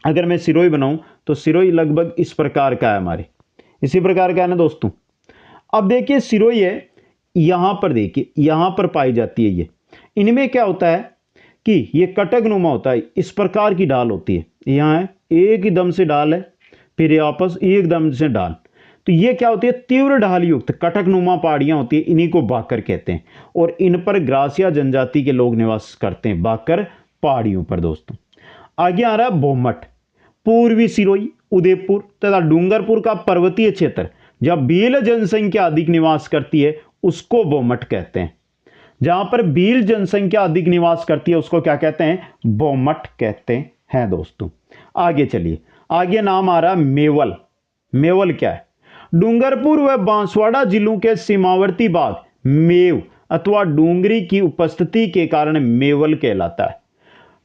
S1: अगर मैं सिरोही बनाऊं तो सिरोही लगभग इस प्रकार का है, हमारे इसी प्रकार का है ना दोस्तों। अब देखिए सिरोही है, यहां पर देखिए यहां पर पाई जाती है। ये इनमें क्या होता है कि ये कटकनुमा होता है, इस प्रकार की ढाल होती है। यहां है एक ही दम से ढाल है, फिर ये वापस एकदम से ढाल, तो ये क्या होती है? तीव्र ढाल युक्त कटकनुमा पहाड़ियां होती है, इन्हीं को बाकर कहते हैं और इन पर ग्रासिया जनजाति के लोग निवास करते हैं, बाकर पहाड़ियों पर दोस्तों। आगे आ रहा है बोमट। पूर्वी सिरोही, उदयपुर तथा डूंगरपुर का पर्वतीय क्षेत्र जब भील जनसंख्या अधिक निवास करती है उसको बोमट कहते हैं। जहां पर भील जनसंख्या अधिक निवास करती है उसको क्या कहते हैं? बोमट कहते हैं दोस्तों। आगे चलिए, आगे नाम आ रहा है मेवल। मेवल क्या है? डूंगरपुर व बांसवाड़ा जिलों के सीमावर्ती भाग मेव अथवा डूंगरी की उपस्थिति के कारण मेवल कहलाता है।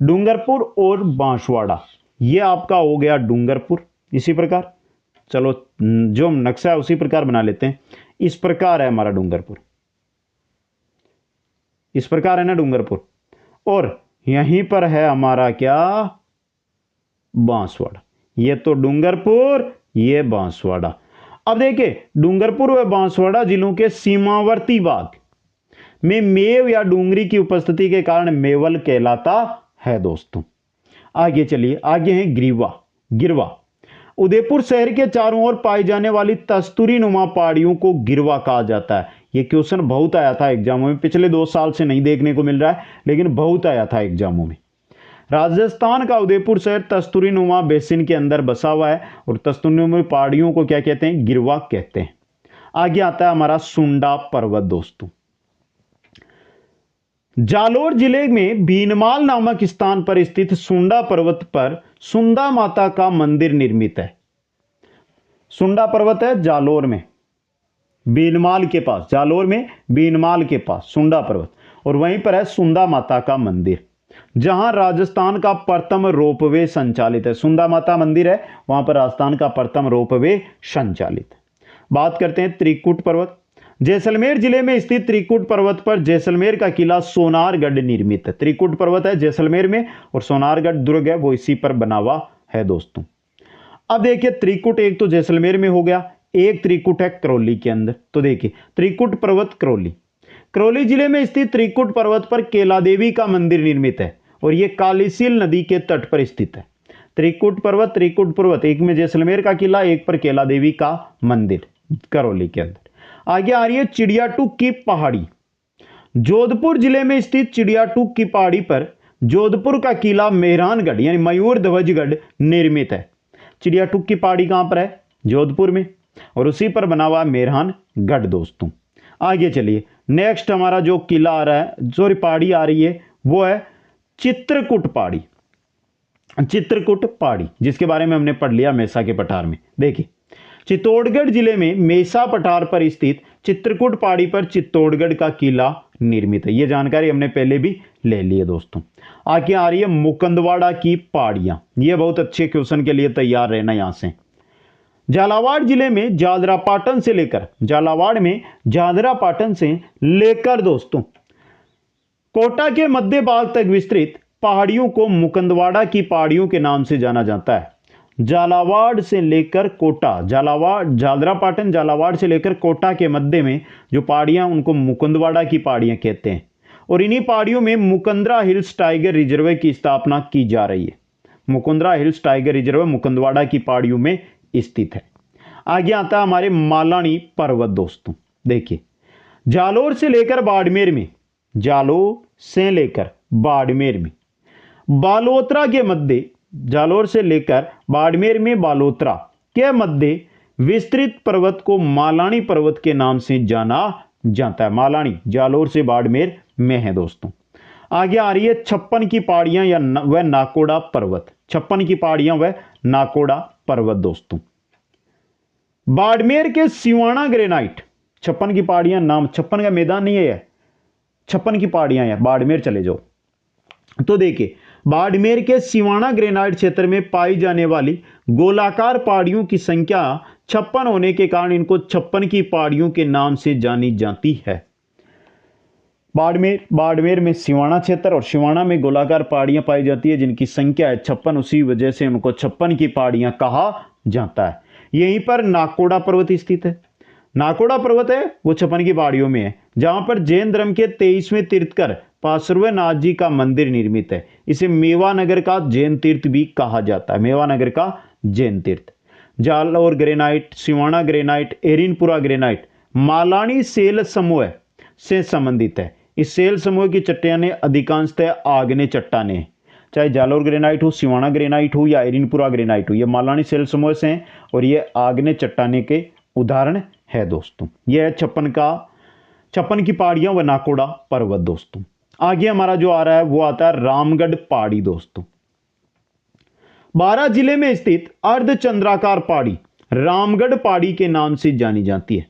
S1: डूंगरपुर और बांसवाड़ा, ये आपका हो गया डूंगरपुर। इसी प्रकार चलो जो हम नक्शा है उसी प्रकार बना लेते हैं। इस प्रकार है हमारा डूंगरपुर, इस प्रकार है ना डूंगरपुर, और यहीं पर है हमारा क्या? बांसवाड़ा। ये तो डूंगरपुर, ये बांसवाड़ा। अब देखिए डूंगरपुर व बांसवाड़ा जिलों के सीमावर्ती भाग में मेव या डूंगरी की उपस्थिति के कारण मेवल कहलाता है दोस्तों। आगे चलिए, आगे है गिरवा। गिरवा उदयपुर शहर के चारों ओर पाई जाने वाली तस्तूरी नुमा पहाड़ियों को गिरवा कहा जाता है। यह क्वेश्चन बहुत आया था एग्जामों में, पिछले 2 साल से नहीं देखने को मिल रहा है लेकिन बहुत आया था एग्जामों में। राजस्थान का उदयपुर शहर तस्तूरी नुमा बेसिन के अंदर बसा हुआ है और तस्तूरी नुमा पहाड़ियों को क्या कहते हैं? गिरवा कहते हैं। आगे आता है हमारा सुंडा पर्वत दोस्तों। जालोर जिले में भीनमाल नामक स्थान पर स्थित सुंडा पर्वत पर सुंदा माता का मंदिर निर्मित है। सुंडा पर्वत है जालोर में, बीनमाल के पास, जालोर में बीनमाल के पास सुंडा पर्वत, और वहीं पर है सुंदा माता का मंदिर, जहां राजस्थान का प्रथम रोपवे संचालित है। सुंदा माता मंदिर है, वहां पर राजस्थान का प्रथम रोपवे संचालित है। बात करते हैं त्रिकुट पर्वत। जैसलमेर जिले में स्थित त्रिकुट पर्वत पर जैसलमेर का किला सोनारगढ़ निर्मित है। त्रिकुट पर्वत है जैसलमेर में, और सोनारगढ़ दुर्ग है वो इसी पर बना हुआ है दोस्तों। अब देखिए त्रिकुट एक तो जैसलमेर में हो गया, एक त्रिकुट है करौली के अंदर। तो देखिए त्रिकुट पर्वत करौली, करौली जिले में स्थित त्रिकुट पर्वत पर केला देवी का मंदिर निर्मित है, और यह कालीसील नदी के तट पर स्थित है। त्रिकुट पर्वत एक में जैसलमेर का किला, एक पर केला देवी का मंदिर करौली के अंदर। आगे आ रही है चिड़ियाटूक की पहाड़ी। जोधपुर जिले में स्थित चिड़ियाटूक की पहाड़ी पर जोधपुर का किला मेहरानगढ़ यानी मयूर ध्वजगढ़ निर्मित है। चिड़ियाटूक की पहाड़ी कहां पर है? जोधपुर में, और उसी पर बना हुआ मेहरानगढ़ दोस्तों। आगे चलिए, नेक्स्ट हमारा जो किला आ रहा है, जो पहाड़ी आ रही है, वो है चित्रकूट पहाड़ी। चित्रकूट पहाड़ी जिसके बारे में हमने पढ़ लिया मेसा के पठार में। देखिए चित्तौड़गढ़ जिले में मेसा पठार पर स्थित चित्रकूट पहाड़ी पर चित्तौड़गढ़ का किला निर्मित है। यह जानकारी हमने पहले भी ले ली है दोस्तों। आगे आ रही है मुकुंदवाड़ा की पहाड़ियां। यह बहुत अच्छे क्वेश्चन के लिए तैयार रहना। यहां से झालावाड़ जिले में झालरापाटन से लेकर, झालावाड़ में झालरापाटन से लेकर दोस्तों कोटा के मध्य भाग तक विस्तृत पहाड़ियों को मुकुंदवाड़ा की पहाड़ियों के नाम से जाना जाता है। झालावाड़ से लेकर कोटा, झालरापाटन झालावाड़ से लेकर कोटा के मध्य में जो पहाड़ियां, उनको मुकुंदवाड़ा की पहाड़ियां कहते हैं। और इन्हीं पहाड़ियों में मुकुंदरा हिल्स टाइगर रिजर्व की स्थापना की जा रही है। मुकुंदरा हिल्स टाइगर रिजर्व मुकुंदवाड़ा की पहाड़ियों में स्थित है। आगे आता है हमारे मालानी पर्वत दोस्तों। देखिए जालोर से लेकर बाड़मेर में, जालोर से लेकर बाड़मेर में बालोतरा के मध्य, जालोर से लेकर बाड़मेर में बालोतरा के मध्य विस्तृत पर्वत को मालानी पर्वत के नाम से जाना जाता है। मालानी जालोर से बाड़मेर में है दोस्तों। आगे आ रही है 56 की पहाड़ियां या वह नाकोड़ा पर्वत। 56 की पहाड़ियां वह नाकोड़ा पर्वत दोस्तों। बाड़मेर के सिवाना ग्रेनाइट, 56 की पहाड़ियां, नाम 56 का मैदान नहीं है, 56 की पहाड़ियां हैं, बाड़मेर चले जाओ। तो देखिए बाड़मेर के सिवाना ग्रेनाइट क्षेत्र में पाई जाने वाली गोलाकार पहाड़ियों की संख्या 56 होने के कारण इनको 56 की पहाड़ियों के नाम से जानी जाती है। बाड़मेर में सिवाना क्षेत्र और सिवाना में गोलाकार पहाड़ियां पाई जाती है जिनकी संख्या है 56, उसी वजह से उनको 56 की पहाड़ियां कहा जाता है। यहीं पर नाकोड़ा पर्वत स्थित है। नाकोड़ा पर्वत है वो 56 की पहाड़ियों में है, जहां पर जैन धर्म के 23वें तीर्थकर पार्श्वनाथ जी का मंदिर निर्मित है। इसे मेवानगर का जैन तीर्थ भी कहा जाता है, मेवानगर का जैन तीर्थ। Jalore granite, Siwana granite, Erinpura granite Malani सेल समूह से संबंधित है। इस सेल समूह की चट्टानें अधिकांशतः आग्नेय चट्टानें हैं, चाहे जालोर ग्रेनाइट हो, सिवाना ग्रेनाइट हो या एरिनपुरा ग्रेनाइट हो, ये मालानी सेल समूह से हैं और ये आग्नेय चट्टाने के उदाहरण है दोस्तों। यह है 56 की पहाड़ियां व नाकोड़ा पर्वत दोस्तों। आगे हमारा जो आ रहा है वो आता है रामगढ़ पहाड़ी दोस्तों। 12 जिले में स्थित अर्धचंद्राकार पहाड़ी रामगढ़ पहाड़ी के नाम से जानी जाती है।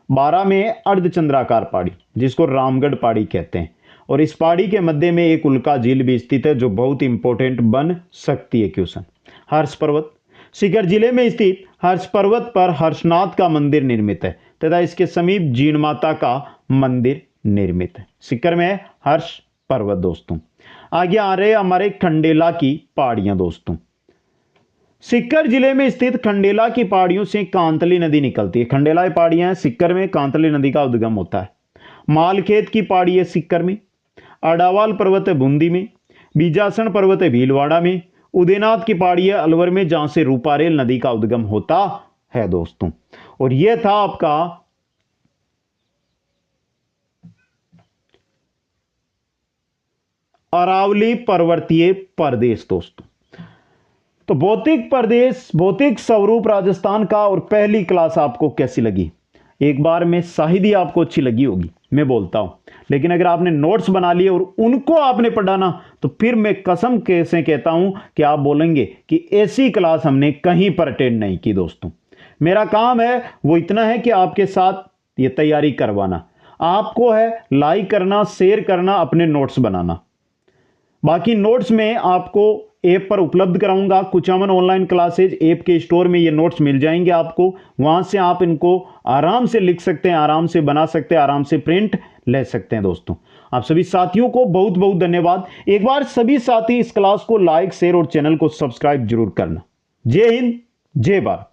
S1: 12 में अर्धचंद्राकार पहाड़ी जिसको रामगढ़ पहाड़ी कहते हैं, और इस पहाड़ी के मध्य में एक उल्का झील भी स्थित है जो बहुत इंपॉर्टेंट बन सकती है क्वेश्चन। हर्ष पर्वत, सीकर जिले में स्थित हर्ष पर्वत पर हर्षनाथ का मंदिर निर्मित है तथा इसके समीप जीण माता का मंदिर निर्मित है। सीकर में है हर्ष पर्वत दोस्तों। आगे आ रहे हमारे खंडेला की पहाड़ियां दोस्तों। सीकर जिले में स्थित खंडेला की पहाड़ियों से कांतली नदी निकलती है। खंडेला की पहाड़ियां हैं सीकर में, कांतली नदी का उद्गम होता है। मालखेत की पहाड़ी है सीकर में, अडावाल पर्वत है बूंदी में, बीजासन पर्वत है भीलवाड़ा में, उदयनाथ की पहाड़ी है अलवर में जहां से रूपारेल नदी का उद्गम होता है दोस्तों। और यह था आपका अरावली पर्वतीय प्रदेश दोस्तों। तो भौतिक प्रदेश, भौतिक स्वरूप राजस्थान का और पहली क्लास आपको कैसी लगी? एक बार में शायद ही आपको अच्छी लगी होगी, मैं बोलता हूं, लेकिन अगर आपने नोट्स बना लिए और उनको आपने पढ़ा ना तो फिर मैं कसम कैसे कहता हूं कि आप बोलेंगे कि ऐसी क्लास हमने कहीं पर अटेंड नहीं की दोस्तों। मेरा काम है वो इतना है कि आपके साथ ये तैयारी करवाना, आपको है लाइक करना, शेयर करना, अपने नोट्स बनाना। बाकी नोट्स में आपको ऐप पर उपलब्ध कराऊंगा। कुचामन ऑनलाइन क्लासेज ऐप के स्टोर में ये नोट्स मिल जाएंगे आपको, वहां से आप इनको आराम से लिख सकते हैं, आराम से बना सकते हैं, आराम से प्रिंट ले सकते हैं। दोस्तों आप सभी साथियों को बहुत बहुत धन्यवाद। एक बार सभी साथी इस क्लास को लाइक, शेयर और चैनल को सब्सक्राइब जरूर करना। जय हिंद, जय भारत।